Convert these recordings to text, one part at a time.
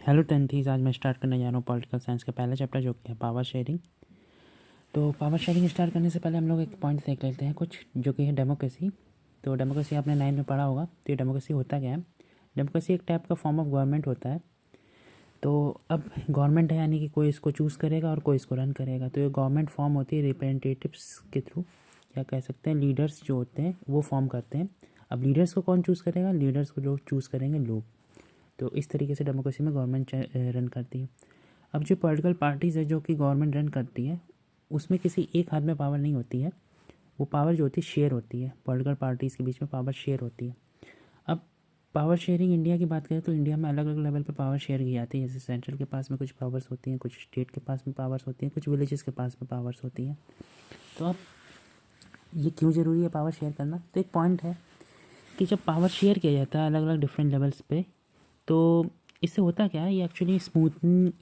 Hello टेंथीज, आज मैं start करने जा रहा हूँ पॉलिटिकल साइंस का पहला चैप्टर जो कि है पावर शेयरिंग। तो पावर शेयरिंग स्टार्ट करने से पहले हम लोग एक पॉइंट देख लेते हैं कुछ, जो कि है डेमोक्रेसी। तो डेमोक्रेसी आपने 9 में पढ़ा होगा। तो ये डेमोक्रेसी होता क्या है? डेमोक्रेसी एक टाइप का फॉर्म ऑफ गवर्नमेंट होता है। तो अब गवर्नमेंट है, यानी कि कोई इसको चूज़ करेगा और कोई इसको रन करेगा। तो ये गवर्नमेंट फॉर्म होती है रिप्रेजेंटेटिव्स के थ्रू, या कह सकते हैं लीडर्स जो होते हैं वो फॉर्म करते हैं। अब लीडर्स को कौन चूज़ करेगा? लीडर्स को लोग चूज़ करेंगे, लोग। तो इस तरीके से डेमोक्रेसी में गवर्नमेंट रन करती है। अब जो पॉलिटिकल पार्टीज़ है जो कि गवर्नमेंट रन करती है, उसमें किसी एक हाथ में पावर नहीं होती है। वो पावर जो होती है शेयर होती है, पॉलिटिकल पार्टीज़ के बीच में पावर शेयर होती है। अब पावर शेयरिंग इंडिया की बात करें तो इंडिया में अलग अलग लेवल पे पावर शेयर की जाती है। जैसे सेंट्रल के पास में कुछ पावर्स होती हैं, कुछ स्टेट के पास में पावर्स होती हैं, कुछ विलेजेस के पास में पावर्स होती हैं। तो अब ये क्यों ज़रूरी है पावर शेयर करना? तो एक पॉइंट है कि जब पावर शेयर किया जाता है अलग अलग डिफरेंट लेवल्स पे, तो इससे होता क्या है, ये एक्चुअली स्मूथ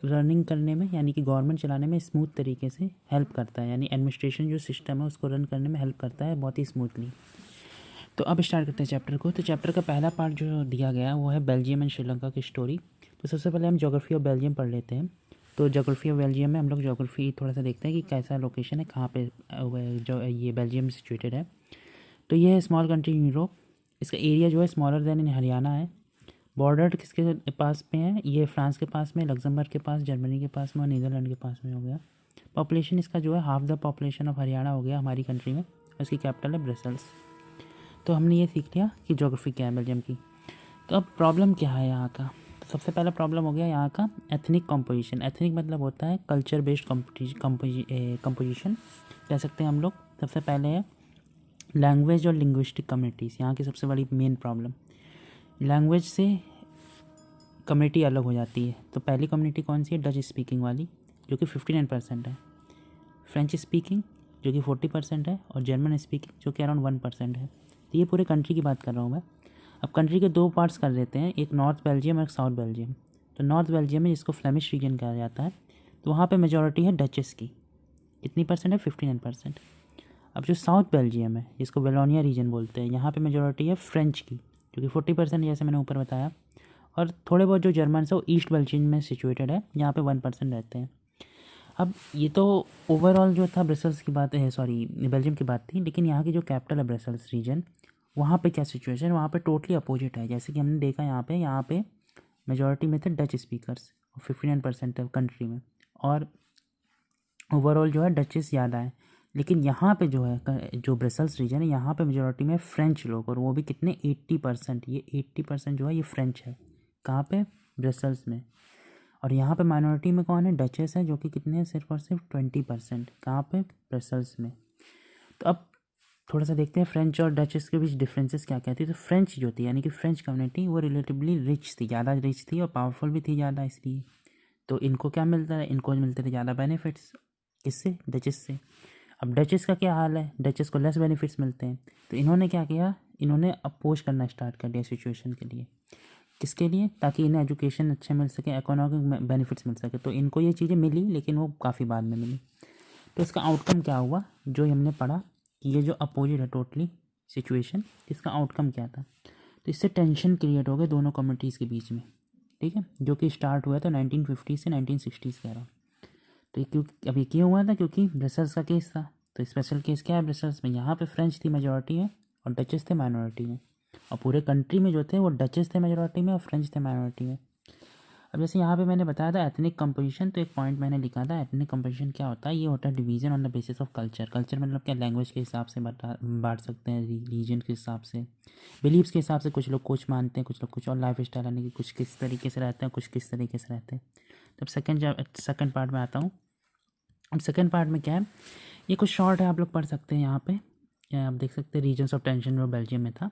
रनिंग करने में, यानी कि गवर्नमेंट चलाने में स्मूथ तरीके से हेल्प करता है। यानी एडमिनिस्ट्रेशन जो सिस्टम है उसको रन करने में हेल्प करता है बहुत ही स्मूथली। तो अब स्टार्ट करते हैं चैप्टर को। तो चैप्टर का पहला पार्ट जो दिया गया है वो है बेल्जियम एंड श्रीलंका की स्टोरी। तो सबसे पहले हम ज्योग्राफी ऑफ बेल्जियम पढ़ लेते हैं। तो ज्योग्राफी ऑफ बेल्जियम में हम लोग ज्योग्राफी थोड़ा सा देखते हैं कि कैसा लोकेशन है, कहाँ पे जो ये बेल्जियम सिचुएटेड है। तो ये है स्मॉल कंट्री इन यूरोप। इसका एरिया जो है स्मॉलर देन इन हरियाणा है। बॉर्डर किसके पास में है? ये फ्रांस के पास में, लग्जमबर्ग के पास, जर्मनी के पास में और नीदरलैंड के पास में हो गया। पॉपुलेशन इसका जो है half the population of Haryana हो गया हमारी कंट्री में। इसकी कैपिटल है ब्रसल्स। तो हमने ये सीख लिया कि ज्योग्राफी क्या है बेल्जियम की। तो अब प्रॉब्लम क्या है यहाँ का? सबसे पहला प्रॉब्लम हो गया यहाँ का एथनिक कंपोजिशन। एथनिक मतलब होता है कल्चर बेस्ड कंपोजिशन कह सकते हैं हम लोग। सबसे पहले है लैंग्वेज और लिंग्विस्टिक कम्युनिटीज़, यहाँ की सबसे बड़ी मेन प्रॉब्लम। लैंग्वेज से कम्युनिटी अलग हो जाती है। तो पहली कम्युनिटी कौन सी है? डच स्पीकिंग वाली, जो कि 59% है। फ्रेंच स्पीकिंग जो कि 40% है, और जर्मन स्पीकिंग जो कि अराउंड 1% है। तो ये पूरे कंट्री की बात कर रहा हूँ मैं। अब कंट्री के दो पार्ट्स कर देते हैं, एक नॉर्थ बेल्जियम और एक साउथ बेल्जियम। तो नॉर्थ बेल्जियम में जिसको फ्लेमिश रीजन कहा जाता है, तो वहाँ पे मेजॉरिटी है डचेस की। कितनी परसेंट है? 59%। अब जो साउथ बेल्जियम है जिसको वेलोनिया रीजन बोलते हैं, यहाँ पे मेजॉरिटी है फ्रेंच की, जो कि 40% जैसे मैंने ऊपर बताया। और थोड़े बहुत जो जर्मन है वो ईस्ट बेल्जियम में सिचुएटेड है, यहाँ पे 1% रहते हैं। अब ये तो ओवरऑल जो था ब्रसल्स की बात है, सॉरी बेल्जियम की बात थी। लेकिन यहाँ की जो कैपिटल है ब्रसल्स रीजन, वहाँ पे क्या सिचुएशन है? वहाँ पे टोटली अपोजिट है। जैसे कि हमने देखा यहाँ पे मेजॉरिटी में थे डच स्पीकर्स, 59% है कंट्री में, और ओवरऑल जो है डचेस ज़्यादा है। लेकिन यहाँ पे जो है जो ब्रसल्स रीजन है, यहाँ पे मेजॉरिटी में फ़्रेंच लोग, और वो भी कितने? 80%। ये 80% जो है ये फ्रेंच है। कहाँ पे? ब्रसल्स में। और यहाँ पे माइनॉरिटी में कौन है? डचेस है, जो कि कितने हैं? सिर्फ और सिर्फ 20%। कहाँ पे? ब्रसल्स में। तो अब थोड़ा सा देखते हैं फ्रेंच और डचेस के बीच डिफरेंसेस क्या क्या थी। तो फ्रेंच जो थी, यानी कि फ्रेंच कम्युनिटी, वो रिलेटिवली रिच थी, ज़्यादा रिच थी और पावरफुल भी थी ज़्यादा, इसलिए तो इनको क्या मिलता है? इनको मिलते थे ज़्यादा बेनिफिट्स। किससे? डचेस से। अब डचेस का क्या हाल है? डचेस को लेस बेनिफिट्स मिलते हैं। तो इन्होंने क्या किया? इन्होंने अपोज करना स्टार्ट कर दिया सिचुएशन के लिए। किसके लिए? ताकि इन्हें एजुकेशन अच्छे मिल सके, इकोनॉमिक बेनिफिट्स मिल सके। तो इनको ये चीज़ें मिली, लेकिन वो काफ़ी बाद में मिली। तो इसका आउटकम क्या हुआ? जो हमने पढ़ा कि ये जो अपोजिट है टोटली सिचुएशन, इसका आउटकम क्या था? तो इससे टेंशन क्रिएट हो गए दोनों कम्युनिटीज़ के बीच में, ठीक है, जो कि स्टार्ट हुआ था 1950 से 1960 कह रहा हूँ। तो ये क्यों अब ये क्यों हुआ था? क्योंकि ब्रसल्स का केस था। तो स्पेशल केस क्या है ब्रसल्स में? यहाँ पे फ्रेंच थी मेजॉरिटी में और डचेस थे माइनॉरिटी में। और पूरे कंट्री में जो थे वो डचेस थे मेजॉरिटी में और फ्रेंच थे माइनॉरिटी में। अब जैसे यहाँ पे मैंने बताया था एथनिक कंपोजिशन, तो एक पॉइंट मैंने लिखा था एथनिक कंपोजिशन क्या होता है? ये होता है division on the basis of culture. Culture मतलब क्या? लैंग्वेज के हिसाब से बांट सकते हैं, रीजन के हिसाब से, बिलीव्स के हिसाब से। कुछ लोग कुछ मानते हैं, कुछ लोग कुछ, और लाइफ स्टाइल यानी कि कुछ किस तरीके से रहते हैं, कुछ किस तरीके से रहते हैं। तब सेकंड पार्ट में आता हूँ। अब सेकंड पार्ट में क्या है? ये कुछ शॉर्ट है, आप लोग पढ़ सकते हैं यहाँ पे। आप देख सकते हैं रीजन्स ऑफ टेंशन जो बेल्जियम में था।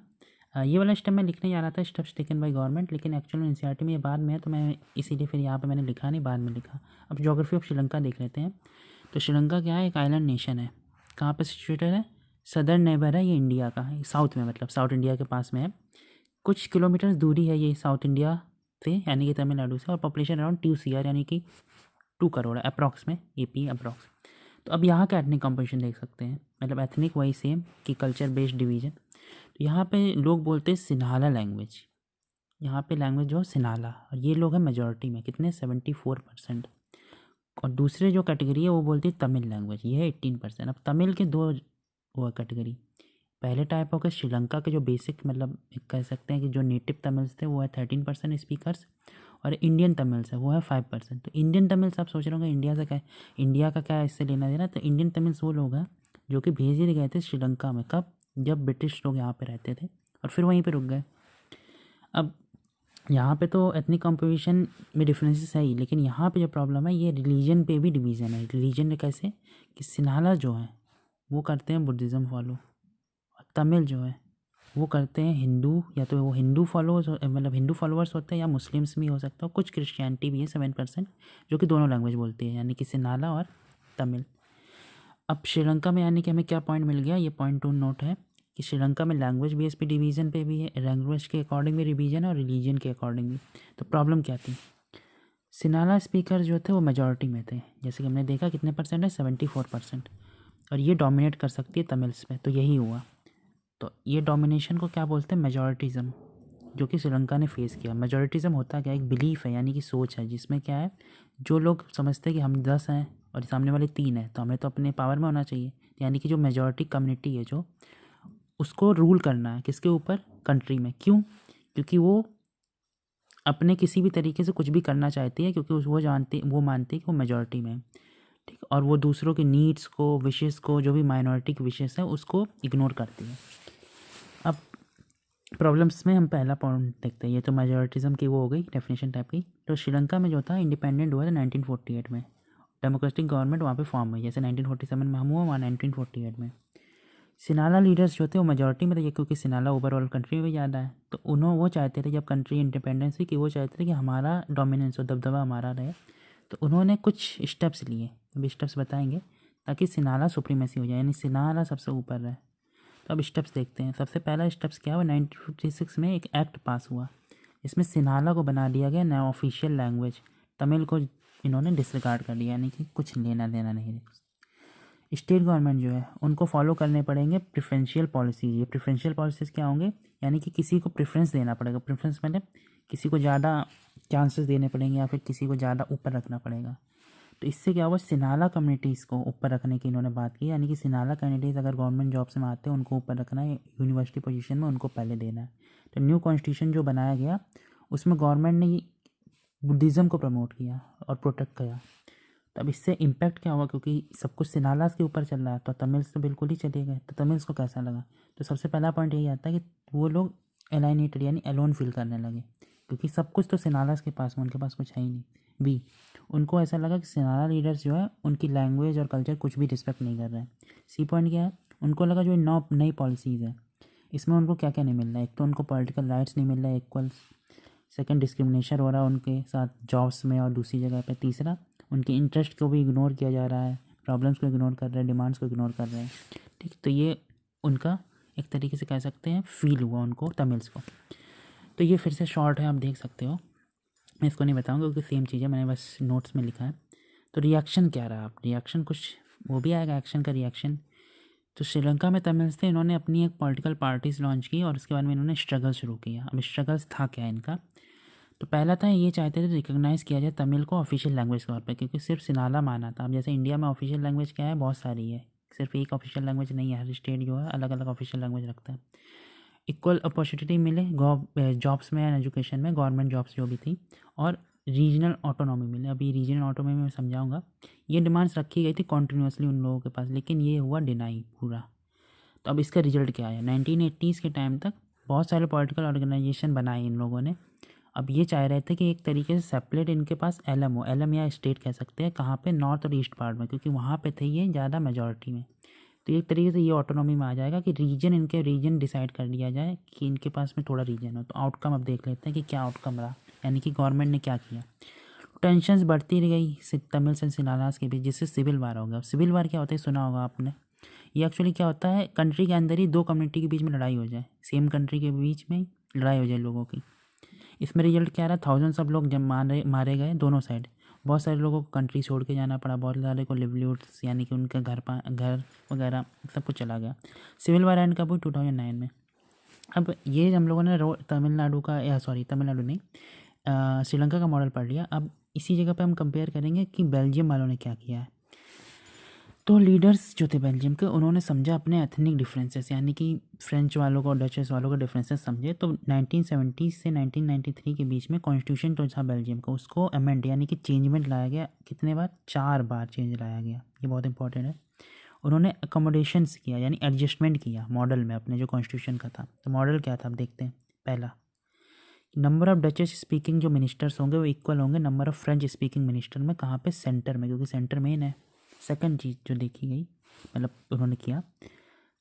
ये वाला स्टेप मैं लिखने जा रहा था, स्टेप्स टेकन बाय गवर्नमेंट, लेकिन एक्चुअली एनसीईआरटी में ये बाद में है, तो मैं इसीलिए फिर यहाँ पे मैंने लिखा नहीं, बाद में लिखा। अब ज्योग्राफी ऑफ श्रीलंका देख लेते हैं। तो श्रीलंका क्या है? एक आइलैंड नेशन है। कहाँ पे सिचुएटेड है? सदर्न नेबर है ये इंडिया का, है साउथ में, मतलब साउथ इंडिया के पास में है। कुछ किलोमीटर दूरी है ये साउथ इंडिया से, यानी कि तमिलनाडु से। और पॉपुलेशन अराउंड 2 CR, यानी कि 2 करोड़ है अप्रॉक्स में, AP अप्रॉक्स। तो अब यहाँ का एथनिक कंपोजिशन देख सकते हैं, मतलब एथनिक वही सेम कि कल्चर बेस्ड डिवीजन। तो यहाँ पे लोग बोलते हैं सिन्हाला लैंग्वेज। यहाँ पे लैंग्वेज जो है सिनाला, और ये लोग हैं मेजॉरिटी में, कितने 74%। और दूसरे जो कैटेगरी है वो बोलती है तमिल लैंग्वेज, ये है 18%। अब तमिल के दो वो कैटेगरी, पहले टाइप होगा श्रीलंका के जो बेसिक मतलब कह सकते हैं कि जो नेटिव तमिल्स थे वो है 13% स्पीकर्स, और इंडियन तमिल्स है वो है 5%। तो इंडियन तमिल्स आप सोच रहे होंगे इंडिया से क्या, इंडिया का क्या इससे लेना देना, तो इंडियन तमिल्स वो लोग हैं जो कि भेजे गए थे श्रीलंका में, कब, जब ब्रिटिश लोग यहाँ पे रहते थे और फिर वहीं पे रुक गए। अब यहाँ पे तो एथनिक कंपोजिशन में डिफरेंसेस है ही, लेकिन यहाँ पे जो प्रॉब्लम है ये रिलीजन पे भी डिवीज़न है। रिलीजन कैसे कि सिन्हाला जो है वो करते हैं बुद्धिज़्म फॉलो, और तमिल जो है वो करते हैं हिंदू, या तो वो हिंदू फॉलोअर्स मतलब हिंदू फॉलोअर्स होते हैं, या मुस्लिम्स भी हो सकता है, कुछ क्रिश्चियनिटी भी है 7%, जो कि दोनों लैंग्वेज बोलती है, यानी कि सिन्हाला और तमिल। अब श्रीलंका में यानी कि हमें क्या पॉइंट मिल गया, ये पॉइंट टू नोट है कि श्रीलंका में लैंग्वेज बेस पे डिवीज़न पे भी है, लैंग्वेज के अकॉर्डिंग भी डिवीज़न है और रिलीजन के अकॉर्डिंग भी। तो प्रॉब्लम क्या थी, सिनाला स्पीकर जो थे वो मेजॉरिटी में थे, जैसे कि हमने देखा कितने परसेंट है, 74%, और ये डोमिनेट कर सकती है तमिल्स पे, तो यही हुआ। तो ये डोमिनेशन को क्या बोलते हैं, मेजॉरिटिज़म, जो कि श्रीलंका ने फेस किया। मेजॉरिटिज़म होता क्या, एक बिलीफ है यानी कि सोच है, जिसमें क्या है, जो लोग समझते हैं कि हम 10 हैं और सामने वाले 3 हैं, तो हमें तो अपने पावर में होना चाहिए, यानी कि जो मेजॉरिटी कम्युनिटी है जो, उसको रूल करना है किसके ऊपर, कंट्री में। क्यों, क्योंकि वो अपने किसी भी तरीके से कुछ भी करना चाहती है, क्योंकि वो मानती है कि वो मेजॉरिटी में है, ठीक, और वो दूसरों के नीड्स को, विशेस को, जो भी माइनॉरिटी की विशेस है उसको इग्नोर करती है। अब प्रॉब्लम्स में हम पहला पॉइंट देखते हैं, ये तो मेजॉरिटिज्म की वो हो गई डेफिनेशन टाइप की। तो श्रीलंका में जो था इंडिपेंडेंट हुआ था 1948 में, डेमोक्रेटिक गवर्नमेंट वहाँ पे फॉर्म हुई, जैसे 1947 में हम हुआ वहाँ 1948 में। सिनाला लीडर्स जो थे वो मेजॉरिटी में थे, क्योंकि सिनाला ओवरऑल कंट्री में भी ज़्यादा है, तो वो चाहते थे जब कंट्री इंडिपेंडेंस हुई कि वो चाहते थे कि हमारा डोमिनेंस हो, दबदबा हमारा रहे। तो उन्होंने कुछ स्टेप्स लिए, अभी स्टेप्स बताएंगे, ताकि सिनाला सुप्रीमेसी हो जाए, यानी सिनाला सबसे ऊपर रहे। तो अब स्टेप्स देखते हैं। सबसे पहला स्टेप्स क्या हुआ, 1956 में एक एक्ट पास हुआ, इसमें सिन्हाला को बना दिया गया नया ऑफिशियल लैंग्वेज, तमिल को इन्होंने डिसरिगार्ड कर दिया, यानी कि कुछ लेना देना नहीं है। स्टेट गवर्नमेंट जो है उनको फॉलो करने पड़ेंगे प्रेफरेंशियल पॉलिसीज। ये प्रेफरेंशियल पॉलिसीज़ क्या होंगे, यानी कि किसी को प्रेफरेंस देना पड़ेगा, प्रेफरेंस मतलब किसी को ज़्यादा चांसेस देने पड़ेंगे या फिर किसी को ज़्यादा ऊपर रखना पड़ेगा। तो इससे क्या हुआ, सिनाला कम्युनिटीज़ को ऊपर रखने की इन्होंने बात की, यानी कि सिनाला कैंडिडेट्स अगर गवर्नमेंट जॉब्स में आते हैं उनको ऊपर रखना है, यूनिवर्सिटी पोजीशन में उनको पहले देना है। तो न्यू कॉन्स्टिट्यूशन जो बनाया गया उसमें गवर्नमेंट ने बुद्धिज़्म को प्रमोट किया और प्रोटेक्ट किया। तो अब इससे इम्पैक्ट क्या हुआ, क्योंकि सब कुछ सिनालास के ऊपर चल रहा है, तो तमिल्स तो बिल्कुल ही चले गए। तो तमिल्स को कैसा लगा, तो सबसे पहला पॉइंट यही आता है कि वो लोग एलाइनेटेड यानी एलोन फील करने लगे, क्योंकि सब कुछ तो सिनालास के पास में, उनके पास कुछ है ही नहीं। बी, उनको ऐसा लगा कि सिनाला लीडर्स जो है उनकी लैंग्वेज और कल्चर कुछ भी रिस्पेक्ट नहीं कर रहे हैं। सी पॉइंट क्या है, उनको लगा जो नई पॉलिसीज़ है इसमें उनको क्या क्या नहीं मिल रहा है, एक तो उनको पॉलिटिकल राइट्स नहीं मिल रहा है इक्वल, सेकंड डिस्क्रिमिनेशन हो रहा है उनके साथ जॉब्स में और दूसरी जगह पे, तीसरा उनके इंटरेस्ट को भी इग्नोर किया जा रहा है, प्रॉब्लम्स को इग्नोर कर रहे हैं, डिमांड्स को इग्नोर कर रहे हैं, ठीक। तो ये उनका एक तरीके से कह सकते हैं फील हुआ उनको, तमिल्स को। तो ये फिर से शॉर्ट है, आप देख सकते हो, मैं इसको नहीं बताऊँगा क्योंकि सेम चीज़ है, मैंने बस नोट्स में लिखा है। तो रिएक्शन क्या रहा, आप रिएक्शन कुछ वो भी आएगा, एक्शन का रिएक्शन। तो श्रीलंका में तमिल्स थे, इन्होंने अपनी एक पॉलिटिकल पार्टीज लॉन्च की और उसके बाद में इन्होंने स्ट्रगल शुरू किया। अब स्ट्रगल्स था क्या इनका, तो पहला था ये चाहते थे रिकॉग्नाइज़ किया जाए तमिल को ऑफिशियल लैंग्वेज के तौर पे, क्योंकि सिर्फ सिनाला माना था। अब जैसे इंडिया में ऑफिशियल लैंग्वेज क्या है, बहुत सारी है, सिर्फ एक ऑफिशियल लैंग्वेज नहीं है, हर स्टेट जो है अलग अलग ऑफिशियल लैंग्वेज रखता है। इक्वल अपॉर्चुनिटी मिले जॉब्स में एंड एजुकेशन में, गवर्नमेंट जॉब्स जो भी थी, और रीजनल ऑटोनॉमी मिले। अभी रीजनल ऑटोनॉमी में समझाऊंगा। ये डिमांड्स रखी गई थी कॉन्टीन्यूसली उन लोगों के पास, लेकिन ये हुआ डिनाई पूरा। तो अब इसका रिजल्ट क्या है, 1980s के टाइम तक बहुत सारे पॉलिटिकल ऑर्गेनाइजेशन बनाए इन लोगों ने। अब ये चाह रहे थे कि एक तरीके से सेपरेट इनके पास एलएम हो, एलएम या स्टेट कह सकते हैं, कहाँ पे, नॉर्थ और ईस्ट पार्ट में, क्योंकि वहाँ पे थे ये ज़्यादा मेजॉरिटी में। तो एक तरीके से ये ऑटोनॉमी में आ जाएगा कि रीजन, इनके रीजन डिसाइड कर लिया जाए कि इनके पास में थोड़ा रीजन हो। तो आउटकम अब देख लेते हैं कि क्या आउटकम रहा, यानी कि गवर्नमेंट ने क्या किया। टेंशन्स बढ़ती रह गई तमिल से सिनालास के बीच, जिससे सिविल वार हो गया। सिविल वार क्या होता है, सुना होगा आपने। ये एक्चुअली क्या होता है, कंट्री के अंदर ही दो कम्युनिटी के बीच में लड़ाई हो जाए, सेम कंट्री के बीच में लड़ाई हो जाए लोगों की। इसमें रिजल्ट क्या रहा, थाउजेंड्स ऑफ लोग जब मारे गए दोनों साइड। बहुत सारे लोगों को कंट्री छोड़ के जाना पड़ा, बहुत सारे को लिवलीहुड्स यानी कि उनका घर वगैरह सब कुछ चला गया। सिविल वार एंड कब हुई, 2009 में। अब ये हम लोगों ने तमिलनाडु का, या सॉरी तमिलनाडु नहीं, श्रीलंका का मॉडल पढ़ लिया। अब इसी जगह पे हम कंपेयर करेंगे कि बेल्जियम वालों ने क्या किया है। तो लीडर्स जो थे बेल्जियम के, उन्होंने समझा अपने एथनिक डिफरेंसेस, यानी कि फ्रेंच वालों को और डचेस वालों के डिफरेंसेस समझे। तो 1970 से 1993 के बीच में कॉन्स्टिट्यूशन जो था बेल्जियम का, उसको अमेंड यानी कि चेंजमेंट लाया गया। कितने बार? 4 बार चेंज लाया गया, ये बहुत इंपॉर्टेंट है। उन्होंने अकोमोडेशंस किया यानी एडजस्टमेंट किया मॉडल में अपने जो कॉन्स्टिट्यूशन का था। तो मॉडल क्या था, अब देखते हैं। पहला, नंबर ऑफ डचेस स्पीकिंग जो मिनिस्टर्स होंगे वो इक्वल होंगे number of French speaking minister में। कहाँ पे? सेंटर में, क्योंकि सेंटर मेन है। सेकंड चीज़ जो देखी गई, मतलब उन्होंने किया,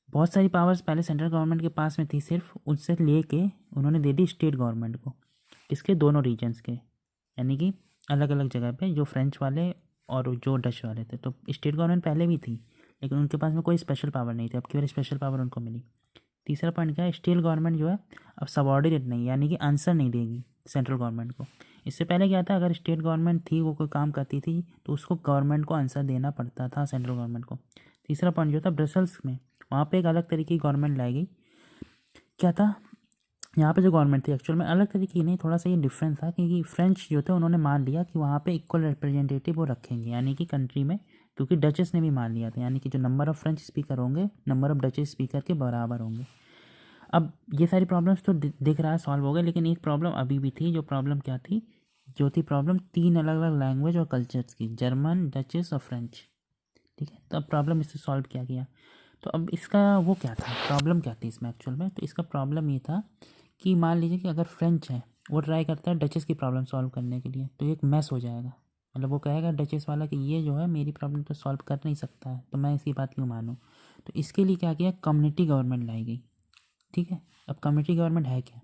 बहुत सारी पावर्स पहले सेंट्रल गवर्नमेंट के पास में थी, सिर्फ उनसे लेके उन्होंने दे दी स्टेट गवर्नमेंट को। किसके? दोनों रीजन्स के, यानी कि अलग अलग जगह पे, जो फ्रेंच वाले और जो डच वाले थे। तो स्टेट गवर्नमेंट पहले भी थी, लेकिन उनके पास में कोई स्पेशल पावर नहीं थी। अब की बार स्पेशल पावर उनको मिली। तीसरा पॉइंट क्या है? स्टेट गवर्नमेंट जो है अब सबॉर्डिनेट नहीं, यानी कि आंसर नहीं देगी सेंट्रल गवर्नमेंट को। इससे पहले क्या था, अगर स्टेट गवर्नमेंट थी, वो कोई काम करती थी, तो उसको गवर्नमेंट को आंसर देना पड़ता था, सेंट्रल गवर्नमेंट को। तीसरा पॉइंट जो था ब्रसल्स में, वहाँ पे एक अलग तरीके की गवर्नमेंट लाई गई। क्या था? यहाँ पे जो गवर्नमेंट थी एक्चुअल में अलग तरीके की नहीं, थोड़ा सा ये डिफरेंस था, क्योंकि फ्रेंच जो थे उन्होंने मान लिया कि वहाँ पे इक्वल रिप्रेजेंटेटिव वो रखेंगे, यानी कि कंट्री में, क्योंकि डचेस ने भी मान लिया था, यानी कि जो नंबर ऑफ फ्रेंच स्पीकर होंगे नंबर ऑफ डचेस स्पीकर के बराबर होंगे। अब ये सारी प्रॉब्लम्स तो दिख रहा है सॉल्व हो गए, लेकिन एक प्रॉब्लम अभी भी थी। जो प्रॉब्लम क्या थी? जो थी प्रॉब्लम 3 अलग अलग लैंग्वेज और कल्चर्स की, जर्मन, डचेस और फ्रेंच। ठीक है, तो अब प्रॉब्लम इससे सॉल्व किया गया। तो अब इसका वो क्या था, प्रॉब्लम क्या थी इसमें एक्चुअल में? तो इसका प्रॉब्लम ये था कि मान लीजिए कि अगर फ्रेंच है, वो ट्राई करता है डचेस की प्रॉब्लम सॉल्व करने के लिए, तो एक मैस हो जाएगा। मतलब वो कहेगा डचेस वाला कि ये जो है मेरी प्रॉब्लम तो सॉल्व कर नहीं सकता है, तो मैं इसकी बात क्यों मानूँ। तो इसके लिए क्या किया, कम्युनिटी गवर्नमेंट लाई गई। ठीक है, अब कम्युनिटी गवर्नमेंट है क्या?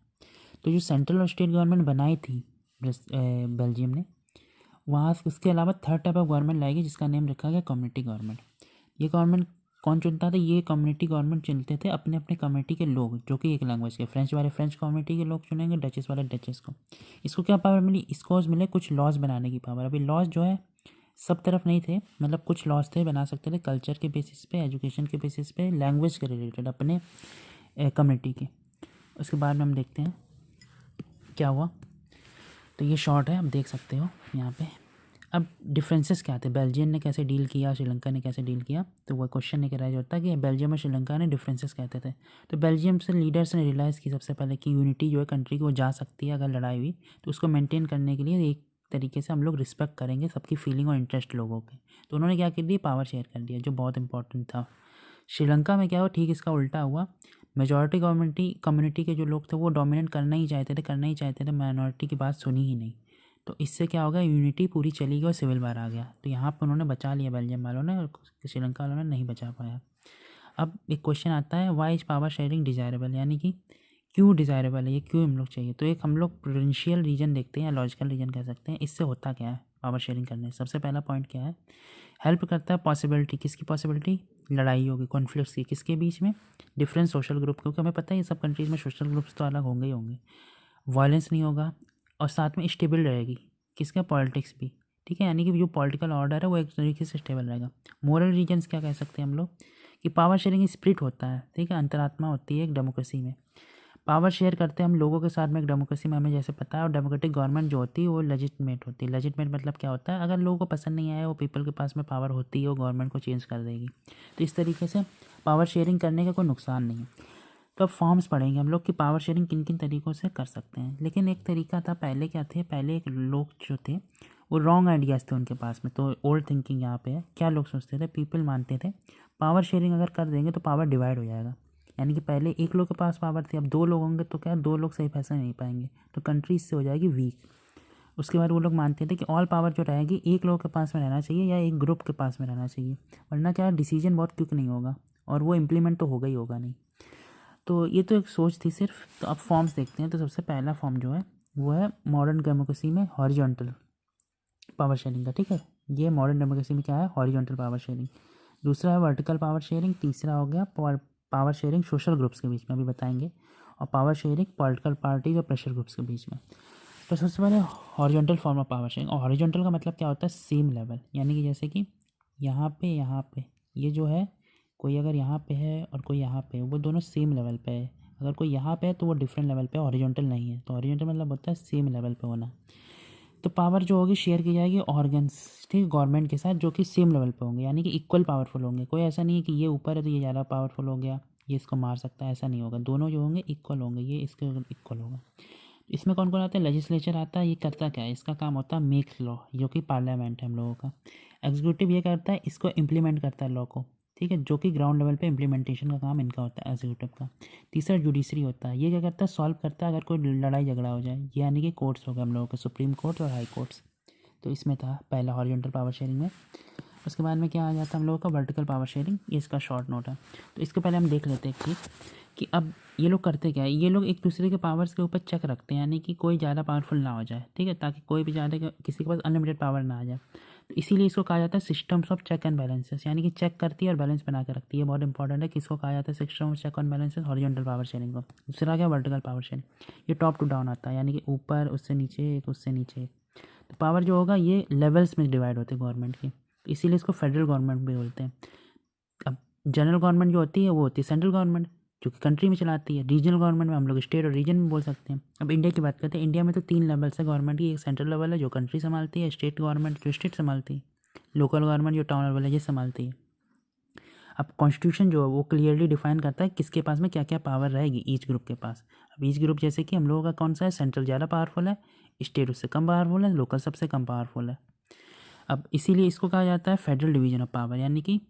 तो जो सेंट्रल और स्टेट गवर्नमेंट बनाई थी बेल्जियम ने, वहाँ उसके अलावा थर्ड टाइप ऑफ गवर्नमेंट लाएगी, जिसका नेम रखा गया कम्युनिटी गवर्नमेंट। ये गवर्नमेंट कौन चुनता था? ये कम्युनिटी गवर्नमेंट चुनते थे अपने अपने कम्युनिटी के लोग, जो कि एक लैंग्वेज के, फ्रेंच वाले फ्रेंच कम्युनिटी के लोग चुनेंगे, डचेस वाले डचेस को। इसको क्या पावर मिली? इसको मिले कुछ लॉज बनाने की पावर। अभी लॉज जो है सब तरफ नहीं थे, मतलब कुछ लॉज थे, बना सकते थे कल्चर के बेसिस पे, एजुकेशन के बेसिस पे, लैंग्वेज के रिलेटेड अपने कम्युनिटी के। उसके बाद में हम देखते हैं क्या हुआ। तो ये शॉर्ट है, आप देख सकते हो यहाँ पे। अब डिफरेंसेस क्या थे, बेल्जियम ने कैसे डील किया, श्रीलंका ने कैसे डील किया, तो वह क्वेश्चन एक राइज होता है कि बेल्जियम और श्रीलंका ने डिफरेंसेस कहते थे। तो बेल्जियम से लीडर्स ने रियलाइज़ की सबसे पहले कि यूनिटी जो है कंट्री की वो जा सकती है अगर लड़ाई हुई, तो उसको मेंटेन करने के लिए एक तरीके से हम लोग रिस्पेक्ट करेंगे सबकी फीलिंग और इंटरेस्ट लोगों के। तो उन्होंने क्या कर दिया, पावर शेयर कर दिया, जो बहुत इंपॉर्टेंट था। श्रीलंका में क्या हुआ, ठीक इसका उल्टा हुआ। मेजॉरिटी कम्युनिटी के जो लोग थे वो डोमिनेट करना ही चाहते थे, माइनॉरिटी की बात सुनी ही नहीं। तो इससे क्या होगा, यूनिटी पूरी चली गई और सिविल वार आ गया। तो यहाँ पर उन्होंने बचा लिया बेल्जियम वालों ने, और श्रीलंका वालों ने नहीं बचा पाया। अब एक क्वेश्चन आता है, why is power sharing desirable, यानी कि क्यों डिजायरेबल है, ये क्यों हम लोग चाहिए। तो एक हम लोग प्रूडेंशियल रीजन देखते हैं या लॉजिकल रीजन कह सकते हैं। इससे होता क्या है पावर शेयरिंग करने से? सबसे पहला पॉइंट क्या है, हेल्प करता है पॉसिबिलिटी, किसकी पॉसिबिलिटी? लड़ाई होगी, कॉन्फ्लिक्ट्स की, किसके बीच में? डिफरेंट सोशल ग्रुप, क्योंकि हमें पता है ये सब कंट्रीज़ में सोशल ग्रुप्स तो अलग होंगे ही होंगे। वायलेंस नहीं होगा, और साथ में स्टेबल रहेगी, किसका? पॉलिटिक्स भी। ठीक है, यानी कि जो पॉलिटिकल ऑर्डर है वो एक तरीके से स्टेबल रहेगा। मोरल रीजन्स क्या कह सकते हैं हम लोग, कि पावर शेयरिंग स्प्लिट होता है, ठीक है, अंतरात्मा होती है एक डेमोक्रेसी में। पावर शेयर करते हैं हम लोगों के साथ में एक डेमोक्रेसी में, हमें जैसे पता है। और डेमोक्रेटिक गवर्नमेंट जो होती है वो लेजिटमेट होती है। लेजिटमेट मतलब क्या होता है, अगर लोगों को पसंद नहीं आया, वो पीपल के पास में पावर होती है, वो गवर्नमेंट को चेंज कर देगी। तो इस तरीके से पावर शेयरिंग करने का कोई नुकसान नहीं है। तो अब फॉर्म्स पढ़ेंगे हम लोग कि पावर शेयरिंग किन किन तरीक़ों से कर सकते हैं। लेकिन एक तरीका था, पहले क्या थे, पहले एक लोग जो थे वो रॉन्ग आइडियाज़ थे उनके पास में। तो ओल्ड थिंकिंग यहाँ पे है। क्या लोग सोचते थे, पीपल मानते थे पावर शेयरिंग अगर कर देंगे तो पावर डिवाइड हो जाएगा। यानी कि पहले एक लोग के पास पावर थी, अब 2 लोग होंगे तो क्या, 2 लोग सही फैसला नहीं पाएंगे, तो कंट्री इससे हो जाएगी वीक। उसके बाद वो लोग मानते थे कि ऑल पावर जो रहेगी एक लोग के पास में रहना चाहिए या एक ग्रुप के पास में रहना चाहिए, वरना क्या डिसीजन बहुत क्विक नहीं होगा और वो इम्प्लीमेंट तो होगा ही होगा नहीं। तो ये तो एक सोच थी सिर्फ। तो अब फॉर्म्स देखते हैं। तो सबसे पहला फॉर्म जो है वो है मॉडर्न डेमोक्रेसी में हॉरिजॉन्टल पावर शेयरिंग का। ठीक है, ये मॉडर्न डेमोक्रेसी में क्या है, हॉरिजॉन्टल पावर शेयरिंग। दूसरा है वर्टिकल पावर शेयरिंग। तीसरा हो गया पावर शेयरिंग सोशल ग्रुप्स के बीच में, अभी बताएंगे। और पावर शेयरिंग पॉलिटिकल पार्टीज और प्रेशर ग्रुप्स के बीच में। तो सबसे पहले horizontal form of power sharing. और हॉरिजॉन्टल का मतलब क्या होता है, सेम लेवल, यानी कि जैसे कि यहाँ पे ये जो है, कोई अगर यहाँ पे है और कोई यहाँ पे है, वो दोनों सेम लेवल पे है, अगर कोई यहाँ पे है तो वो डिफरेंट लेवल पे, हॉरिजॉन्टल नहीं है। तो हॉरिजॉन्टल मतलब होता है सेम लेवल पे होना। तो पावर जो होगी शेयर की जाएगी ऑर्गन्स, ठीक है, गवर्नमेंट के साथ, जो कि सेम लेवल पे होंगे, यानी कि इक्वल पावरफुल होंगे। कोई ऐसा नहीं है कि ये ऊपर है तो ये ज़्यादा पावरफुल हो गया, ये इसको मार सकता है, ऐसा नहीं होगा। दोनों जो होंगे इक्वल होंगे, ये इसके इक्वल होगा। इसमें कौन कौन आता है? लेजिस्लेचर आता है। ये करता क्या है? इसका काम होता है मेक लॉ, जो कि पार्लियामेंट है हम लोगों का। एग्जीक्यूटिव ये करता है, इसको इम्प्लीमेंट करता है लॉ को, ठीक है, जो कि ग्राउंड लेवल पे इम्प्लीमेंटेशन का काम इनका होता है, एग्जीक्यूटिव का। तीसरा जुडिशरी होता है। ये क्या करता है? सॉल्व करता है अगर कोई लड़ाई झगड़ा हो जाए, यानी कि कोर्ट्स हो गए हम लोगों के, सुप्रीम कोर्ट और हाई कोर्ट्स। तो इसमें था पहला हॉरिजॉन्टल पावर शेयरिंग में। उसके बाद में क्या आ जाता है हम लोगों का? Vertical power sharing. ये इसका शॉर्ट नोट है। तो इसके पहले हम देख लेते हैं एक चीज़ कि अब ये लोग करते क्या है। ये लोग एक दूसरे के पावर्स के ऊपर चेक रखते हैं, यानी कि कोई ज़्यादा पावरफुल ना हो जाए, ठीक है, ताकि कोई भी ज़्यादा किसी के पास अनलिमिटेड पावर ना आ जाए। तो इसीलिए इसको कहा जाता है systems of check and balances, यानी कि चेक करती है और बैलेंस बना के रखती है। बहुत इंपॉर्टेंट है। किसको कहा जाता है? System of check and balances, horizontal power sharing को। दूसरा क्या? Vertical power sharing. ये टॉप टू डाउन आता है, यानी कि ऊपर, उससे नीचे एक, उससे नीचे एक। तो पावर जो होगा ये लेवल्स में डिवाइड होती है गवर्नमेंट की, इसीलिए इसको फेडरल गवर्नमेंट भी बोलते हैं। अब जनरल गवर्नमेंट जो होती है वो होती है सेंट्रल गवर्नमेंट, जो कि कंट्री में चलाती है। रीजनल गवर्नमेंट में हम लोग स्टेट और रीजन में बोल सकते हैं। अब इंडिया की बात करते हैं। इंडिया में तो 3 लेवल्स है गवर्नमेंट की। एक सेंट्रल लेवल है जो कंट्री संभालती है, स्टेट गवर्नमेंट जो स्टेट संभालती है, लोकल गवर्नमेंट जो टाउन लेवल है ये संभालती है। अब कॉन्स्टिट्यूशन जो है वो क्लियरली डिफाइन करता है किसके पास में क्या क्या पावर रहेगी ईच ग्रुप के पास। अब ईच ग्रुप जैसे कि हम लोगों का कौन सा है? सेंट्रल ज़्यादा पावरफुल है, स्टेट उससे कम पावरफुल है, लोकल सबसे कम पावरफुल है। अब इसीलिए इसको कहा जाता है फेडरल डिवीजन ऑफ पावर, यानी कि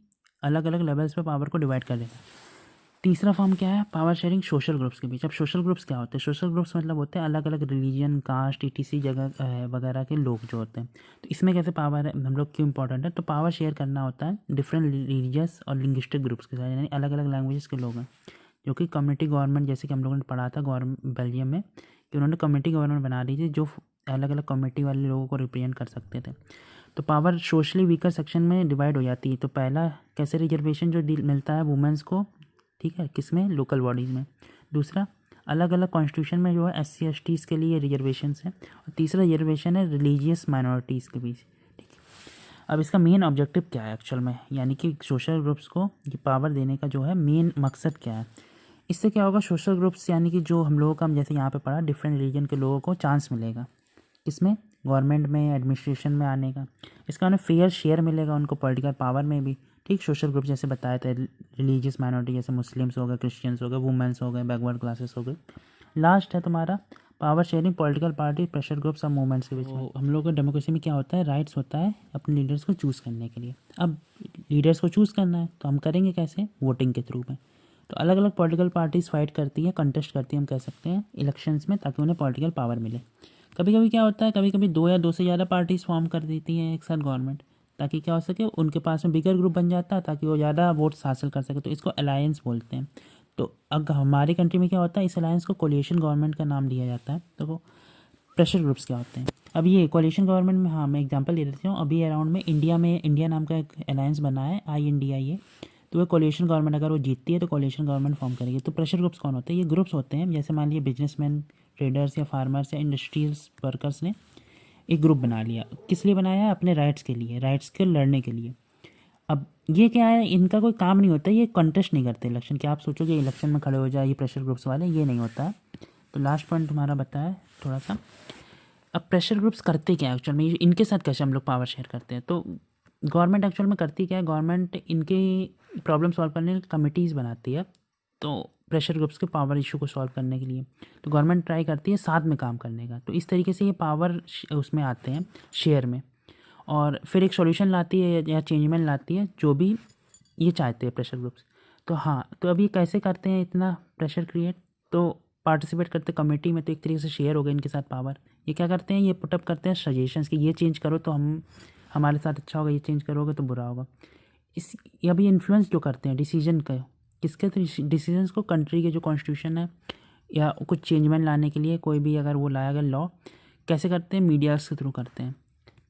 अलग अलग लेवल्स पे पावर को डिवाइड कर देना। तीसरा फॉर्म क्या है? पावर शेयरिंग सोशल ग्रुप्स के बीच। अब सोशल ग्रुप्स क्या होते हैं? सोशल ग्रुप्स मतलब होते हैं अलग अलग रिलीजन, कास्ट, ईटीसी जगह वगैरह के लोग जो होते हैं। तो इसमें कैसे पावर है हम लोग क्यों इंपॉर्टेंट है? तो पावर शेयर करना होता है डिफरेंट रिलीजियस और लिंग्विस्टिक ग्रुप्स के साथ, यानी अलग अलग लैंग्वेजेस के लोग हैं, जो कि कम्युनिटी गवर्नमेंट, जैसे कि हम लोगों ने पढ़ा था बेल्जियम में, कि उन्होंने कम्युनिटी गवर्नमेंट बना दी थी जो अलग अलग कम्युनिटी वाले लोगों को रिप्रेजेंट कर सकते थे। तो पावर सोशली वीकर सेक्शन में डिवाइड हो जाती है। तो पहला कैसे रिजर्वेशन जो मिलता है वुमेंस को, ठीक है, किसमें? लोकल बॉडीज़ में। दूसरा अलग अलग कॉन्स्टिट्यूशन में जो है SC STs के लिए रिजर्वेशंस हैं। और तीसरा रिजर्वेशन है रिलीजियस माइनॉरिटीज़ के बीच, ठीक है। अब इसका मेन ऑब्जेक्टिव क्या है एक्चुअल में, यानी कि सोशल ग्रुप्स को ये पावर देने का जो है मेन मकसद क्या है? इससे क्या होगा? सोशल ग्रुप्स यानी कि जो हम लोगों का, जैसे यहाँ पे पढ़ा, डिफरेंट रिलीजन के लोगों को चांस मिलेगा किसमें? गवर्नमेंट में, एडमिनिस्ट्रेशन में आने का। इसका उन्हें फेयर शेयर मिलेगा उनको पॉलिटिकल पावर में भी, ठीक। सोशल ग्रुप जैसे बताए थे, रिलीजियस माइनॉरिटी जैसे मुस्लिम्स हो गए, क्रिश्चियंस हो गए, वुमेंस हो गए, बैकवर्ड क्लासेस हो गए। लास्ट है तुम्हारा power sharing political party, pressure groups और मूवमेंट्स के बीच में। हम लोग का डेमोक्रेसी में क्या होता है? राइट्स होता है अपने लीडर्स को चूज़ करने के लिए। अब लीडर्स को चूज़ करना है तो हम करेंगे कैसे? वोटिंग के थ्रू में। तो अलग अलग पॉलिटिकल पार्टीज फाइट करती हैं, कंटेस्ट करती हैं, हम कह सकते हैं इलेक्शंस में, ताकि उन्हें पॉलिटिकल पावर मिले। कभी कभी क्या होता है, कभी कभी 2 या 2 से ज़्यादा पार्टीज फॉर्म कर देती हैं एक साथ गवर्नमेंट, ताकि क्या हो सके, उनके पास में बिगर ग्रुप बन जाता है, ताकि वो ज़्यादा वोट्स हासिल कर सके। तो इसको अलायंस बोलते हैं। तो अब हमारी कंट्री में क्या होता है, इस अलायंस को कोलिशन गवर्नमेंट का नाम दिया जाता है। तो वो प्रेशर ग्रुप्स क्या होते हैं? अब ये कोलिशन गवर्नमेंट में, हाँ मैं एग्जांपल दे देती हूँ। अभी अराउंड में इंडिया नाम का एक अलायंस बना है, INDIA। तो वो कोलिशन गवर्नमेंट अगर वो जीतती है तो कोलिशन गवर्नमेंट फॉर्म करेगी। तो प्रेशर ग्रुप्स कौन होते हैं? ये ग्रुप्स होते हैं, जैसे मान लीजिए बिजनेसमैन, ट्रेडर्स या फार्मर्स या इंडस्ट्रियल वर्कर्स ने एक ग्रुप बना लिया। किस लिए बनाया है? अपने राइट्स के लिए, राइट्स के लड़ने के लिए। अब ये क्या है, इनका कोई काम नहीं होता, ये कंटेस्ट नहीं करते इलेक्शन। क्या आप सोचोगे इलेक्शन में खड़े हो जाए ये प्रेशर ग्रुप्स वाले? ये नहीं होता है। तो लास्ट पॉइंट तुम्हारा बताया थोड़ा सा। अब प्रेशर ग्रुप्स करते क्या है एक्चुअल में, इनके साथ कैसे हम लोग पावर शेयर करते हैं? तो गवर्नमेंट एक्चुअल में करती क्या है, गवर्नमेंट इनकी प्रॉब्लम सॉल्व करने के लिए कमिटीज़ बनाती है। तो प्रेशर ग्रुप्स के पावर इशू को सॉल्व करने के लिए तो गवर्नमेंट ट्राई करती है साथ में काम करने का। तो इस तरीके से ये पावर उसमें आते हैं शेयर में, और फिर एक सॉल्यूशन लाती है या चेंजमेंट लाती है, जो भी ये चाहते हैं प्रेशर ग्रुप्स। तो हाँ, तो अब ये कैसे करते हैं इतना प्रेशर क्रिएट? तो पार्टिसिपेट करते कमेटी में, तो एक तरीके से शेयर हो गए इनके साथ पावर। ये क्या करते हैं, ये पुटअप करते हैं सजेशंस कि ये चेंज करो तो हमारे साथ अच्छा होगा, ये चेंज करोगे तो बुरा होगा। इस अभी इन्फ्लुएंस जो करते हैं डिसीजन का, किसके? तो डिसीजंस को कंट्री के जो कॉन्स्टिट्यूशन है या कुछ चेंजमेंट लाने के लिए कोई भी अगर वो लाया गया लॉ, कैसे करते हैं? मीडियाज़ के थ्रू करते हैं।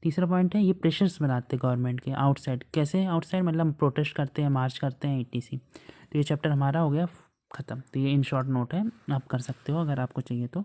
तीसरा पॉइंट है ये प्रेशर्स बनाते हैं गवर्नमेंट के आउटसाइड। कैसे आउटसाइड? मतलब प्रोटेस्ट करते हैं, मार्च करते हैं, ETC। तो ये चैप्टर हमारा हो गया ख़त्म। तो ये इन शॉर्ट नोट है, आप कर सकते हो अगर आपको चाहिए तो।